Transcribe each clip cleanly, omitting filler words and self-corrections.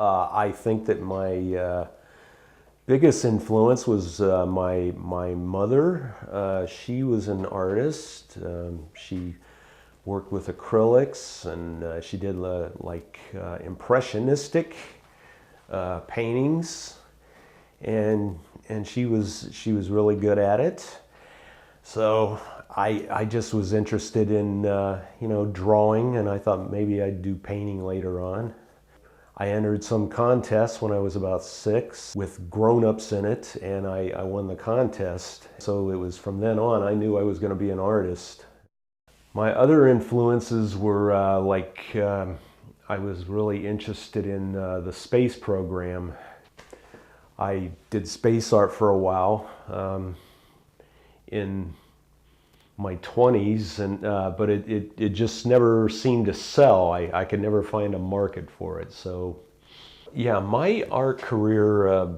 I think that my biggest influence was my mother. She was an artist. She worked with acrylics, and she did impressionistic paintings, and she was really good at it. So I just was interested in drawing, and I thought maybe I'd do painting later on. I entered some contests when I was about 6 with grown-ups in it, and I won the contest. So it was from then on I knew I was going to be an artist. My other influences were I was really interested in the space program. I did space art for a while in my 20s, and but it just never seemed to sell. I could never find a market for it. So yeah, my art career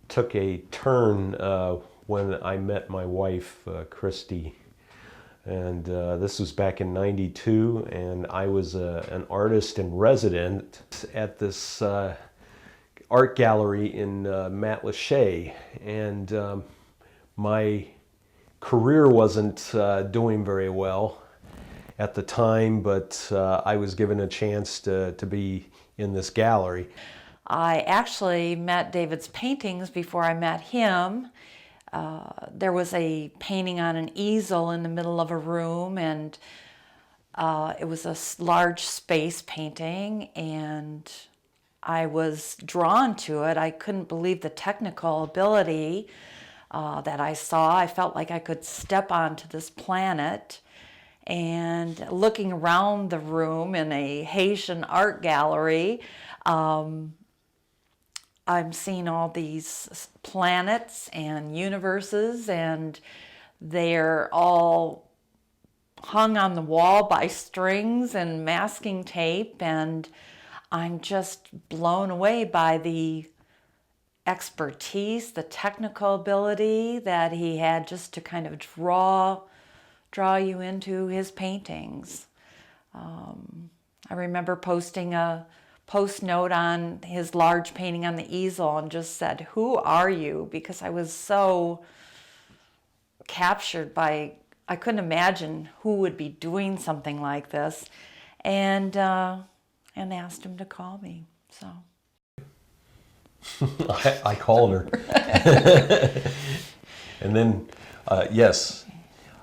took a turn when I met my wife, Christy. And this was back in '92, and I was an artist in residence at this art gallery in Matlacha, and my career wasn't doing very well at the time, but I was given a chance to be in this gallery. I actually met David's paintings before I met him. There was a painting on an easel in the middle of a room, and it was a large space painting, and I was drawn to it. I couldn't believe the technical ability that I saw. I felt like I could step onto this planet. And looking around the room in a Haitian art gallery, I'm seeing all these planets and universes, and they're all hung on the wall by strings and masking tape, and I'm just blown away by the expertise, the technical ability that he had just to kind of draw you into his paintings. I remember posting a post note on his large painting on the easel and just said, "Who are you?" Because I was so captured by, I couldn't imagine who would be doing something like this, and asked him to call me. So I called her, and then yes,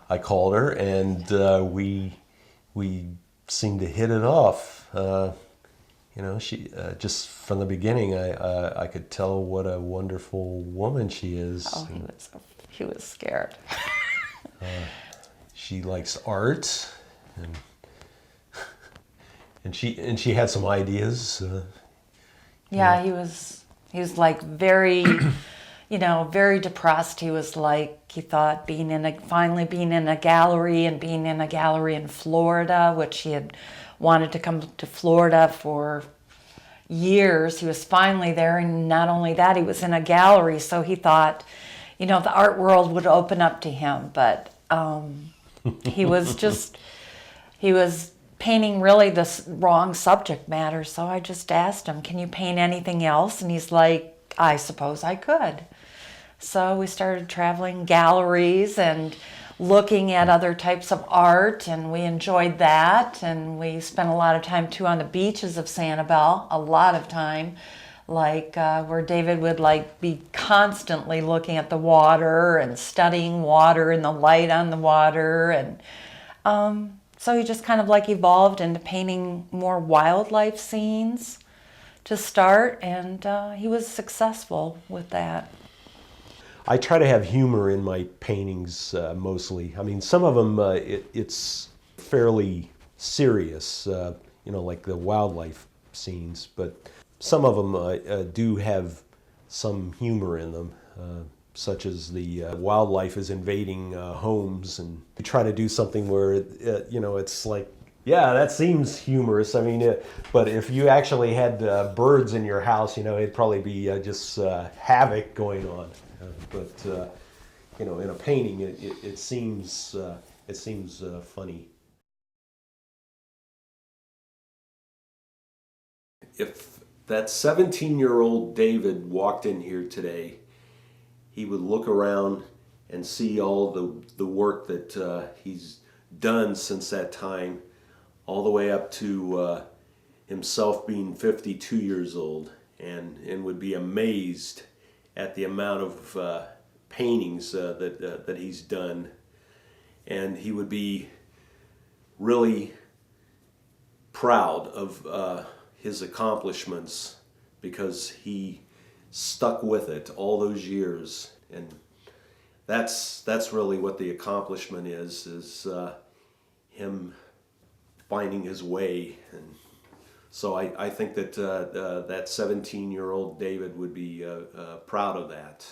I called her, and we seemed to hit it off. She just from the beginning, I could tell what a wonderful woman she is. Oh, he was scared. She likes art, and she had some ideas. Yeah, he was like very, very depressed. He was like, he thought finally being in a gallery, and being in a gallery in Florida, which he had wanted to come to Florida for years. He was finally there, and not only that, he was in a gallery, so he thought, the art world would open up to him. But he was painting really the wrong subject matter. So I just asked him, "Can you paint anything else?" And he's like, "I suppose I could." So we started traveling galleries and looking at other types of art, and we enjoyed that. And we spent a lot of time too on the beaches of Sanibel, a lot of time, where David would be constantly looking at the water and studying water and the light on the water. And so he just kind of evolved into painting more wildlife scenes to start, and he was successful with that. I try to have humor in my paintings mostly. I mean, some of them it's fairly serious, like the wildlife scenes, but some of them do have some humor in them, such as the wildlife is invading homes, and we try to do something where it's like, yeah, that seems humorous. I mean, but if you actually had birds in your house, it'd probably be just havoc going on. But in a painting, it seems funny. if that 17-year-old David walked in here today, he would look around and see all the work that he's done since that time, all the way up to himself being 52 years old, and would be amazed at the amount of paintings that he's done. And he would be really proud of his accomplishments because he stuck with it all those years. And that's really what the accomplishment is him finding his way. And so I think that that 17-year-old David would be proud of that.